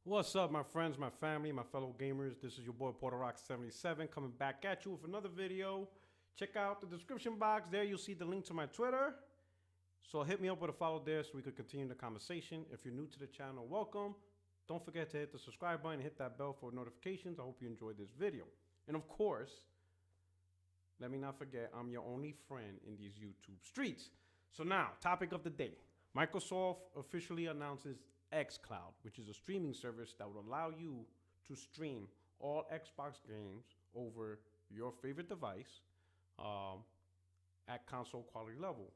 What's up, my friends, my family, my fellow gamers? This is your boy Porter Rock 77 coming back at you with another video. Check out the description box. There you'll see the link to my Twitter. So hit me up with a follow there so we could continue the conversation. If you're new to the channel, welcome. Don't forget to hit the subscribe button and hit that bell for notifications. I hope you enjoyed this video. And of course, let me not forget, I'm your only friend in these YouTube streets. So now, topic of the day. Microsoft officially announces XCloud, which is a streaming service that would allow you to stream all Xbox games over your favorite device at console quality level.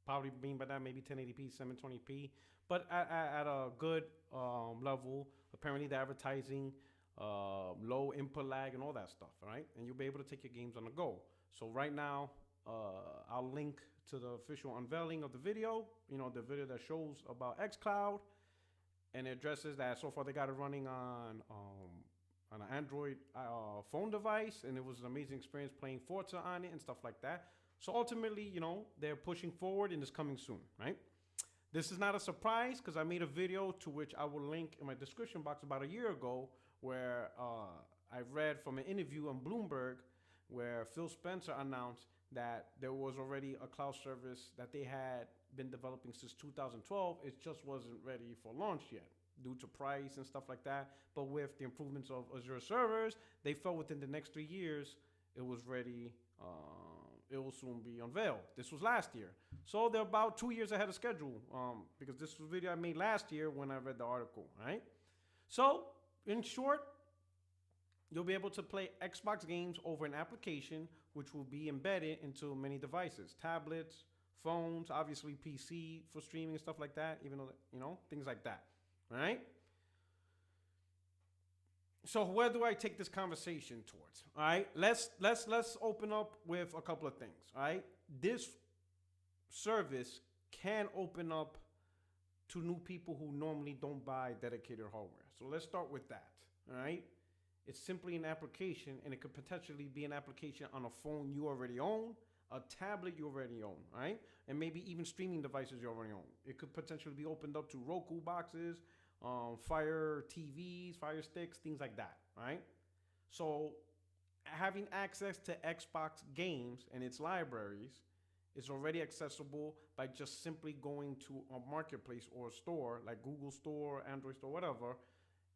Probably mean by that maybe 1080p, 720p, but at a good level. Apparently, the advertising, low input lag, and all that stuff, right? And you'll be able to take your games on the go. So right now, I'll link to the official unveiling of the video, the video that shows about XCloud, and it addresses that so far they got it running on an Android phone device, and it was an amazing experience playing Forza on it and stuff like that. So ultimately, they're pushing forward and it's coming soon, right? This is not a surprise because I made a video to which I will link in my description box about a year ago where I read from an interview on Bloomberg where Phil Spencer announced that there was already a cloud service that they had been developing since 2012. It just wasn't ready for launch yet due to price and stuff like that. But with the improvements of Azure servers, they felt within the next 3 years, it was ready. It will soon be unveiled. This was last year. So they're about 2 years ahead of schedule because this was a video I made last year when I read the article, right? So in short, you'll be able to play Xbox games over an application which will be embedded into many devices, tablets, phones, obviously PC for streaming and stuff like that, even though, things like that, right? So where do I take this conversation towards? All right, let's open up with a couple of things. All right, this service can open up to new people who normally don't buy dedicated hardware. So let's start with that. All right, it's simply an application, and it could potentially be an application on a phone you already own, a tablet you already own, right? And maybe even streaming devices you already own. It could potentially be opened up to Roku boxes, Fire TVs, Fire Sticks, things like that, right? So having access to Xbox games and its libraries is already accessible by just simply going to a marketplace or a store like Google Store, Android Store, whatever,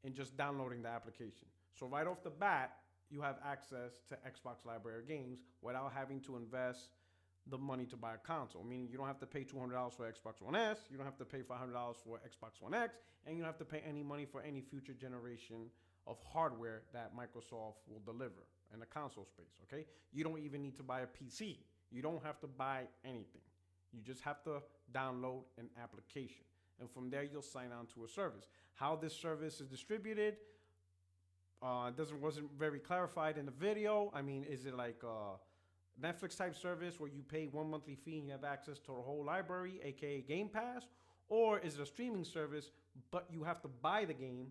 and just downloading the application. So right off the bat, you have access to Xbox library games without having to invest the money to buy a console. Meaning you don't have to pay $200 for Xbox One S, you don't have to pay $500 for Xbox One X, and you don't have to pay any money for any future generation of hardware that Microsoft will deliver in the console space, okay? You don't even need to buy a PC. You don't have to buy anything. You just have to download an application. And from there, you'll sign on to a service. How this service is distributed, wasn't very clarified in the video. I mean, is it like a Netflix type service where you pay one monthly fee and you have access to the whole library, aka Game Pass? Or is it a streaming service, but you have to buy the game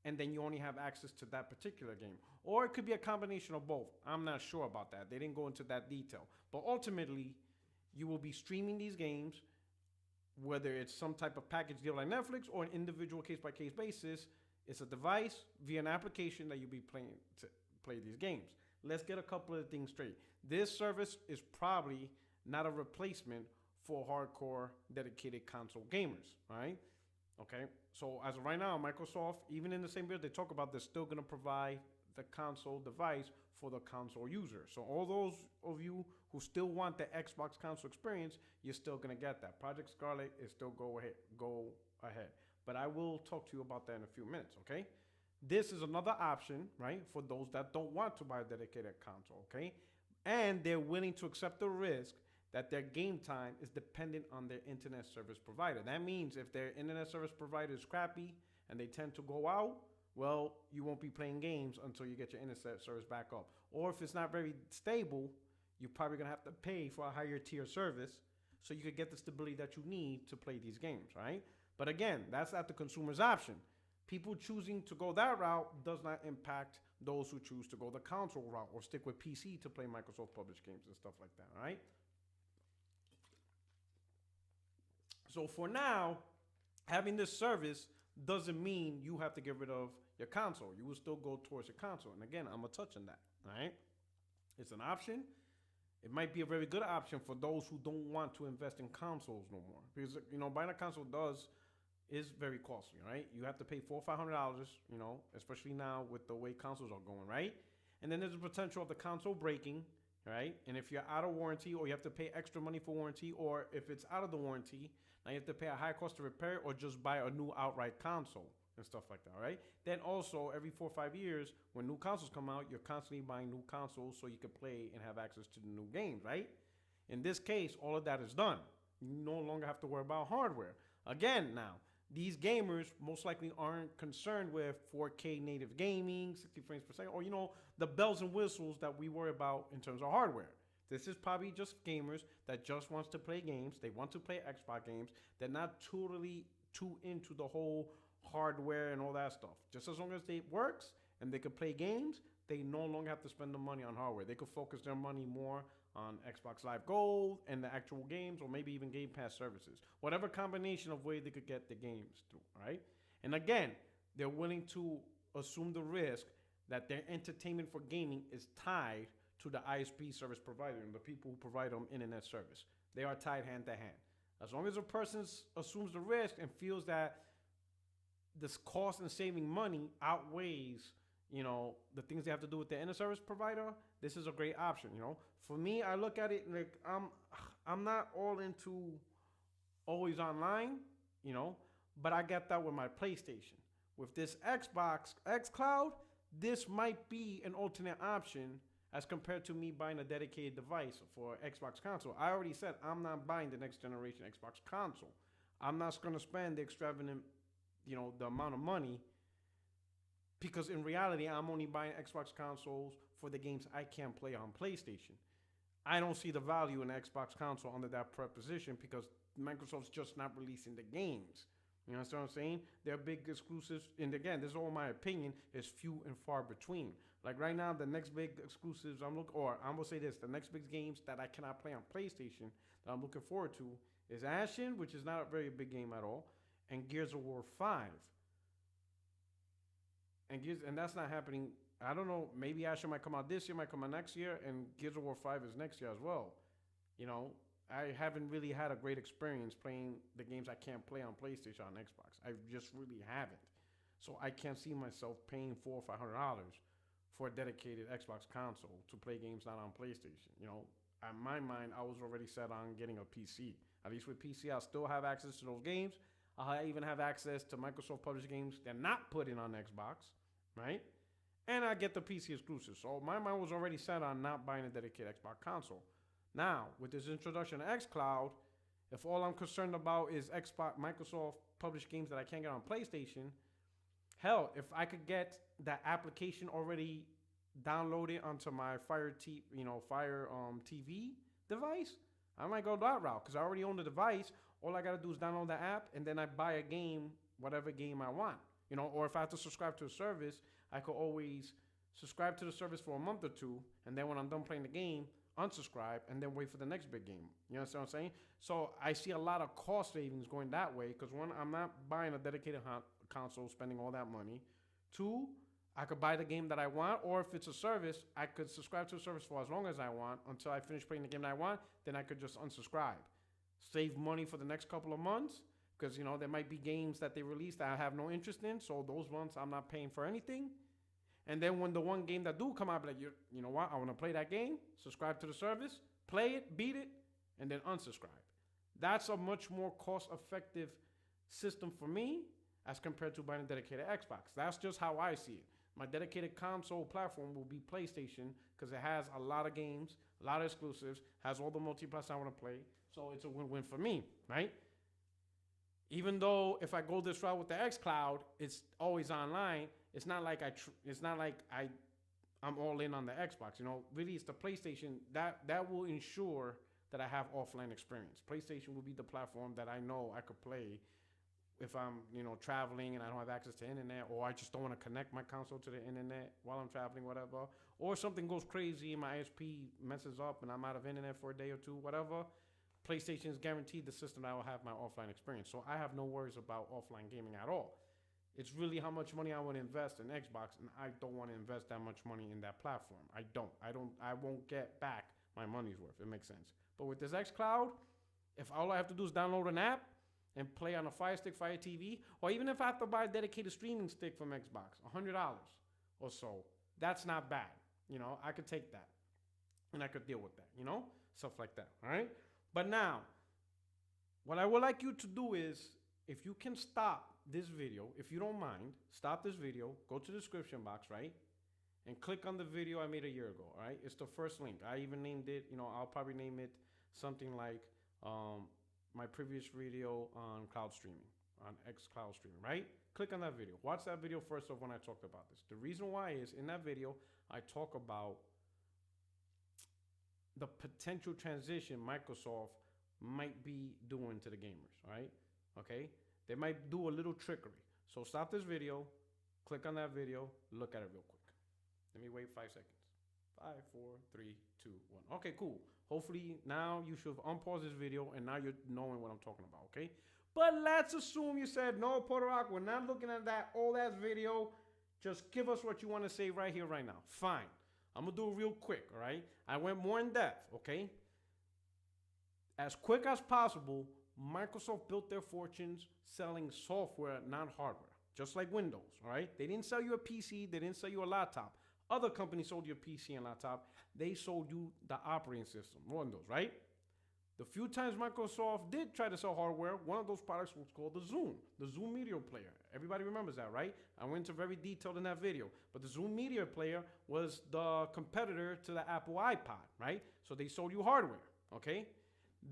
and then you only have access to that particular game? Or it could be a combination of both. I'm not sure about that. They didn't go into that detail. But ultimately, you will be streaming these games, whether it's some type of package deal like Netflix or an individual case-by-case basis. It's a device via an application that you'll be playing to play these games. Let's get a couple of things straight. This service is probably not a replacement for hardcore dedicated console gamers, right? Okay, so as of right now, Microsoft, even in the same video, they talk about they're still going to provide the console device for the console user. So all those of you who still want the Xbox console experience, you're still going to get that. Project Scarlet is still go ahead. But I will talk to you about that in a few minutes, okay? This is another option, right, for those that don't want to buy a dedicated console, okay? And they're willing to accept the risk that their game time is dependent on their internet service provider. That means if their internet service provider is crappy and they tend to go out, well, you won't be playing games until you get your internet service back up. Or if it's not very stable, you're probably gonna have to pay for a higher tier service so you could get the stability that you need to play these games, right? But again, that's at the consumer's option. People choosing to go that route does not impact those who choose to go the console route or stick with PC to play Microsoft published games and stuff like that, all right? So for now, having this service doesn't mean you have to get rid of your console. You will still go towards your console. And again, I'm gonna touch on that. All right, it's an option. It might be a very good option for those who don't want to invest in consoles no more, because buying a console is very costly, right? You have to pay $400 or $500, especially now with the way consoles are going, right? And then there's the potential of the console breaking, right? And if you're out of warranty, or you have to pay extra money for warranty, or if it's out of the warranty, now you have to pay a high cost to repair it, or just buy a new outright console and stuff like that, right? Then also every 4 or 5 years, when new consoles come out, you're constantly buying new consoles so you can play and have access to the new games, right? In this case, all of that is done. You no longer have to worry about hardware. Again, now, these gamers most likely aren't concerned with 4K native gaming, 60 frames per second, or the bells and whistles that we worry about in terms of hardware. This is probably just gamers that just wants to play games. They want to play Xbox games. They're not totally too into the whole hardware and all that stuff. Just as long as it works and they can play games, they no longer have to spend the money on hardware. They could focus their money more on Xbox Live Gold and the actual games, or maybe even Game Pass services. Whatever combination of way they could get the games through, right? And again, they're willing to assume the risk that their entertainment for gaming is tied to the ISP service provider and the people who provide them internet service. They are tied hand to hand. As long as a person assumes the risk and feels that this cost and saving money outweighs, the things they have to do with the internet service provider, this is a great option. For me, I look at it like I'm not all into always online, but I get that with my PlayStation. With this Xbox XCloud, this might be an alternate option as compared to me buying a dedicated device for Xbox console. I already said I'm not buying the next generation Xbox console. I'm not going to spend the extravagant, the amount of money, because in reality, I'm only buying Xbox consoles for the games I can't play on PlayStation. I don't see the value in the Xbox console under that preposition, because Microsoft's just not releasing the games. You know what I'm saying? They're big exclusives. And again, this is all my opinion, is few and far between. Like right now, the next big exclusives I'm going to say this, the next big games that I cannot play on PlayStation that I'm looking forward to is Ashen, which is not a very big game at all, and Gears of War 5. And that's not happening. I don't know, maybe Ashen might come out this year, might come out next year, and Gears of War 5 is next year as well. I haven't really had a great experience playing the games I can't play on PlayStation on Xbox. I just really haven't. So I can't see myself paying $400 or $500 for a dedicated Xbox console to play games not on PlayStation. In my mind, I was already set on getting a PC. At least with PC, I'll still have access to those games. I'll even have access to Microsoft published games they're not putting on Xbox, right? And I get the PC exclusive. So my mind was already set on not buying a dedicated Xbox console. Now, with this introduction of XCloud, if all I'm concerned about is Microsoft published games that I can't get on PlayStation, hell, if I could get that application already downloaded onto my Fire TV device, I might go that route, because I already own the device. All I gotta do is download the app, and then I buy a game, whatever game I want. Or if I have to subscribe to a service, I could always subscribe to the service for a month or two, and then when I'm done playing the game, unsubscribe, and then wait for the next big game. You understand what I'm saying? So I see a lot of cost savings going that way, because one, I'm not buying a dedicated console, spending all that money. Two, I could buy the game that I want, or if it's a service, I could subscribe to a service for as long as I want until I finish playing the game that I want. Then I could just unsubscribe, save money for the next couple of months, because there might be games that they release that I have no interest in. So those ones I'm not paying for anything. And then when the one game that do come out, I'll be like, you know what? I want to play that game. Subscribe to the service, play it, beat it, and then unsubscribe. That's a much more cost-effective system for me as compared to buying a dedicated Xbox. That's just how I see it. My dedicated console platform will be PlayStation, because it has a lot of games, a lot of exclusives, has all the multiplayer I want to play. So it's a win-win for me, right? Even though if I go this route with the XCloud, it's always online. It's not like I'm all in on the Xbox. Really, it's the PlayStation that will ensure that I have offline experience. PlayStation will be the platform that I know I could play if I'm traveling and I don't have access to internet, or I just don't want to connect my console to the internet while I'm traveling, whatever. Or something goes crazy and my ISP messes up and I'm out of internet for a day or two, whatever. PlayStation is guaranteed the system that I will have my offline experience. So I have no worries about offline gaming at all. It's really how much money I want to invest in Xbox, and I don't want to invest that much money in that platform. I don't. I won't get back my money's worth. It makes sense. But with this XCloud, if all I have to do is download an app and play on a Fire Stick, Fire TV, or even if I have to buy a dedicated streaming stick from Xbox, $100 or so, that's not bad. You know, I could take that and I could deal with that, you know, stuff like that. All right. But now, what I would like you to do is, if you can stop this video, if you don't mind, stop this video, go to the description box, right? And click on the video I made a year ago, all right? It's the first link. I even named it, you know, I'll probably name it something like my previous video on cloud streaming, on XCloud streaming, right? Click on that video. Watch that video first of when I talked about this. The reason why is in that video, I talk about the potential transition Microsoft might be doing to the gamers, right? Okay? They might do a little trickery. So stop this video, click on that video, look at it real quick. Let me wait 5 seconds. 5, 4, 3, 2, 1. Okay, cool. Hopefully now you should unpause this video and now you're knowing what I'm talking about, okay? But let's assume you said, no, Puerto Rock, we're not looking at that old ass video. Just give us what you want to say right here, right now. Fine. I'm going to do it real quick, all right? I went more in depth, okay? As quick as possible, Microsoft built their fortunes selling software, not hardware, just like Windows, all right? They didn't sell you a PC. They didn't sell you a laptop. Other companies sold you a PC and laptop. They sold you the operating system, Windows, right? The few times Microsoft did try to sell hardware, one of those products was called the Zune Media Player. Everybody remembers that, right? I went into very detailed in that video. But the Zune Media Player was the competitor to the Apple iPod, right? So they sold you hardware, okay?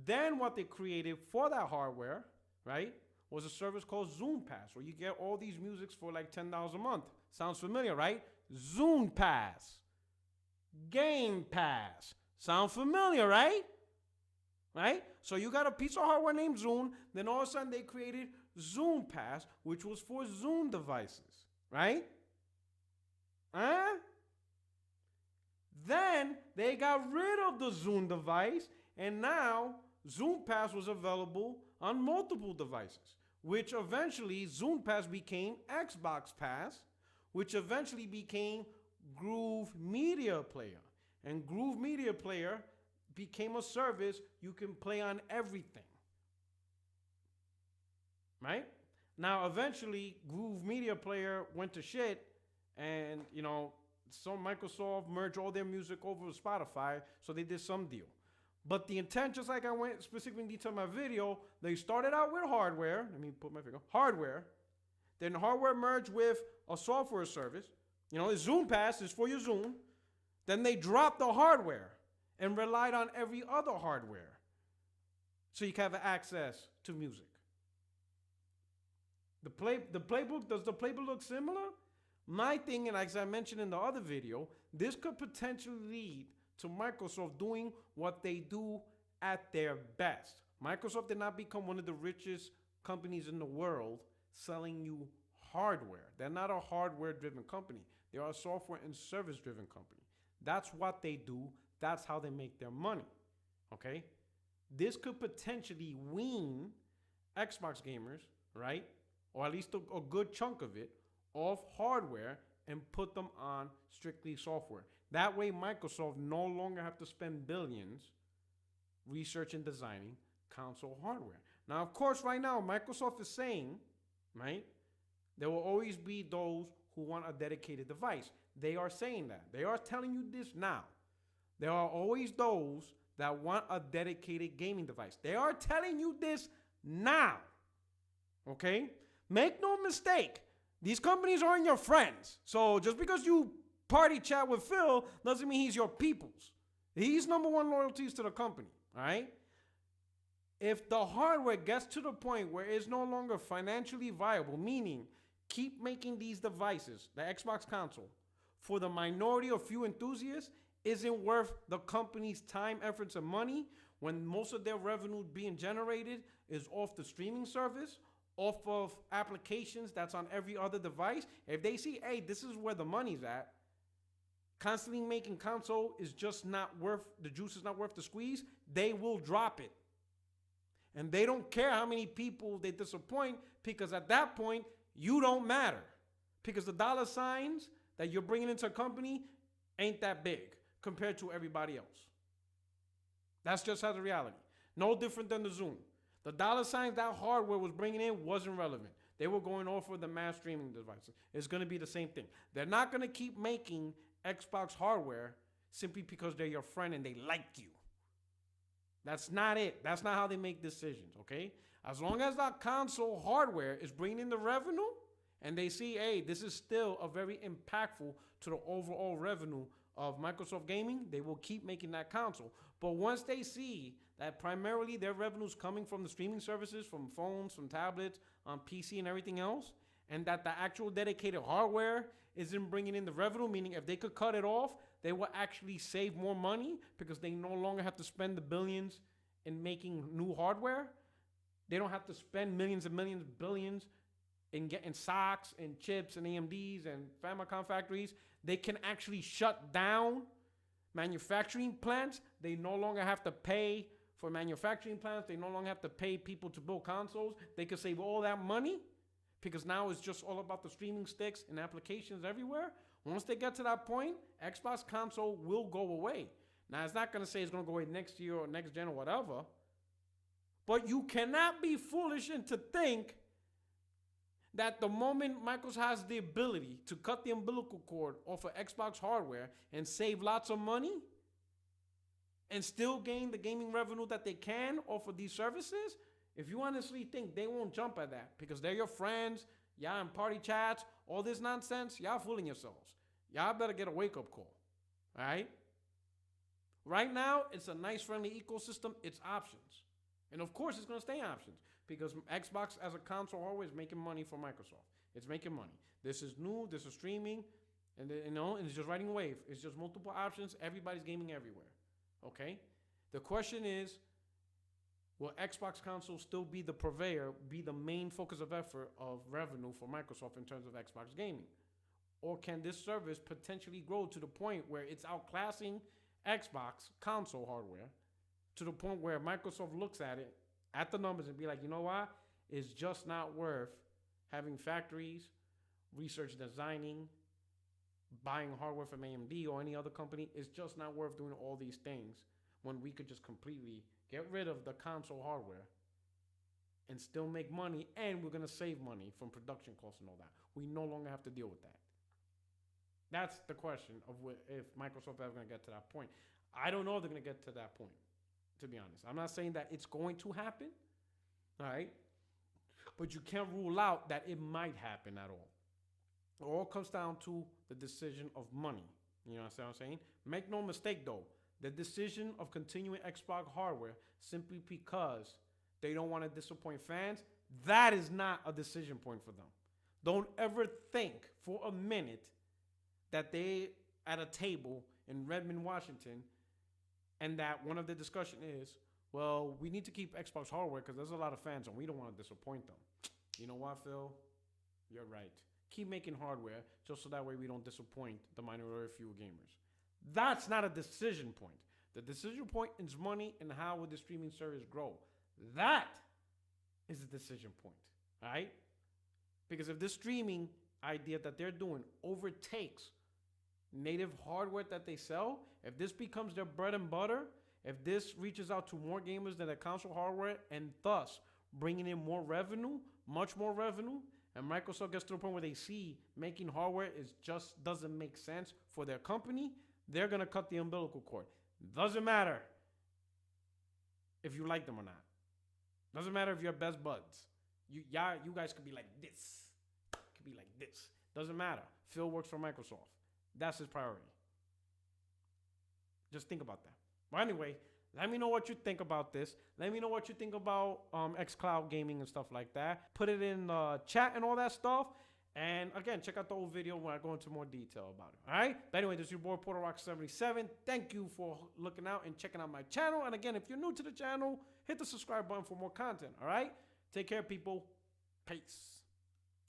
Then what they created for that hardware, right, was a service called Zune Pass, where you get all these musics for like $10 a month. Sounds familiar, right? Zune Pass. Game Pass. Sound familiar, right? Right? So you got a piece of hardware named Zune. Then all of a sudden they created Zune Pass, which was for Zune devices, right? Then they got rid of the Zune device, and now Zune Pass was available on multiple devices, which eventually Zune Pass became Xbox Pass, which eventually became Groove Media Player. And Groove Media Player became a service you can play on everything. Right? Now, eventually, Groove Media Player went to shit, and, you know, so Microsoft merged all their music over with Spotify, so they did some deal. But the intent, just like I went specifically in detail in my video, they started out with hardware. Let me put my finger. Hardware. Then hardware merged with a software service. You know, the Zune Pass is for your Zune. Then they dropped the hardware and relied on every other hardware so you can have access to music. The playbook, does the playbook look similar? My thing, and as I mentioned in the other video, this could potentially lead to Microsoft doing what they do at their best. Microsoft did not become one of the richest companies in the world selling you hardware. They're not a hardware-driven company. They are a software and service-driven company. That's what they do. That's how they make their money, okay? This could potentially wean Xbox gamers, right? Or at least a good chunk of it, off hardware and put them on strictly software. That way, Microsoft no longer have to spend billions researching and designing console hardware. Now, of course, right now, Microsoft is saying, right, there will always be those who want a dedicated device. They are saying that. They are telling you this now. There are always those that want a dedicated gaming device. They are telling you this now. Okay? Make no mistake. These companies aren't your friends. So just because you party chat with Phil doesn't mean he's your people's. He's number one loyalties to the company. All right? If the hardware gets to the point where it's no longer financially viable, meaning keep making these devices, the Xbox console, for the minority of few enthusiasts, isn't worth the company's time, efforts, and money when most of their revenue being generated is off the streaming service, off of applications that's on every other device. If they see, hey, this is where the money's at, constantly making console is just not worth, the juice is not worth the squeeze, they will drop it. And they don't care how many people they disappoint, because at that point, you don't matter because the dollar signs that you're bringing into a company ain't that big compared to everybody else. That's just how the reality. No different than the Zune. The dollar signs that hardware was bringing in wasn't relevant. They were going off of the mass streaming devices. It's going to be the same thing. They're not going to keep making Xbox hardware simply because they're your friend and they like you. That's not it. That's not how they make decisions, okay? As long as that console hardware is bringing in the revenue and they see, hey, this is still a very impactful to the overall revenue of Microsoft Gaming, they will keep making that console. But once they see that primarily their revenue is coming from the streaming services, from phones, from tablets, on PC and everything else, and that the actual dedicated hardware isn't bringing in the revenue, meaning if they could cut it off, they will actually save more money because they no longer have to spend the billions in making new hardware. They don't have to spend millions and millions, billions in getting socks and chips and AMDs and Famicom factories. They can actually shut down manufacturing plants. They no longer have to pay for manufacturing plants. They no longer have to pay people to build consoles. They could save all that money because now it's just all about the streaming sticks and applications everywhere. Once they get to that point, Xbox console will go away. Now, it's not going to say it's going to go away next year or next gen or whatever, but you cannot be foolish and to think that the moment Microsoft has the ability to cut the umbilical cord off of Xbox hardware and save lots of money and still gain the gaming revenue that they can off of these services, if you honestly think they won't jump at that because they're your friends, y'all in party chats, all this nonsense, y'all fooling yourselves. Y'all better get a wake-up call, all right? Right now, it's a nice, friendly ecosystem. It's options. And of course, it's going to stay options because Xbox as a console hardware is making money for Microsoft. It's making money. This is new. This is streaming. And, and it's just riding a wave. It's just multiple options. Everybody's gaming everywhere. Okay? The question is, will Xbox console still be the purveyor, be the main focus of effort of revenue for Microsoft in terms of Xbox gaming? Or can this service potentially grow to the point where it's outclassing Xbox console hardware to the point where Microsoft looks at it, at the numbers and be like, you know what? It's just not worth having factories, research designing, buying hardware from AMD or any other company. It's just not worth doing all these things when we could just completely get rid of the console hardware and still make money, and we're going to save money from production costs and all that. We no longer have to deal with that. That's the question of if Microsoft is ever going to get to that point. I don't know if they're going to get to that point, to be honest. I'm not saying that it's going to happen, all right? But you can't rule out that it might happen at all. It all comes down to the decision of money. You know what I'm saying? Make no mistake, though. The decision of continuing Xbox hardware simply because they don't want to disappoint fans, that is not a decision point for them. Don't ever think for a minute that they at a table in Redmond, Washington, and that one of the discussion is, well, we need to keep Xbox hardware because there's a lot of fans and we don't want to disappoint them. You know what, Phil? You're right. Keep making hardware just so that way we don't disappoint the minority few gamers. That's not a decision point. The decision point is money and how will the streaming service grow. That is the decision point, all right? Because if this streaming idea that they're doing overtakes native hardware that they sell, if this becomes their bread and butter, if this reaches out to more gamers than their console hardware and thus bringing in more revenue, much more revenue, and Microsoft gets to the point where they see making hardware is just doesn't make sense for their company, they're going to cut the umbilical cord. Doesn't matter if you like them or not. Doesn't matter if you're best buds. You guys could be like this. Could be like this. Doesn't matter. Phil works for Microsoft. That's his priority. Just think about that. But anyway, let me know what you think about this. Let me know what you think about XCloud gaming and stuff like that. Put it in the chat and all that stuff. And again, check out the old video where I go into more detail about it. All right? But anyway, this is your boy PorterRock77. Thank you for looking out and checking out my channel. And again, if you're new to the channel, hit the subscribe button for more content. All right? Take care, people. Peace.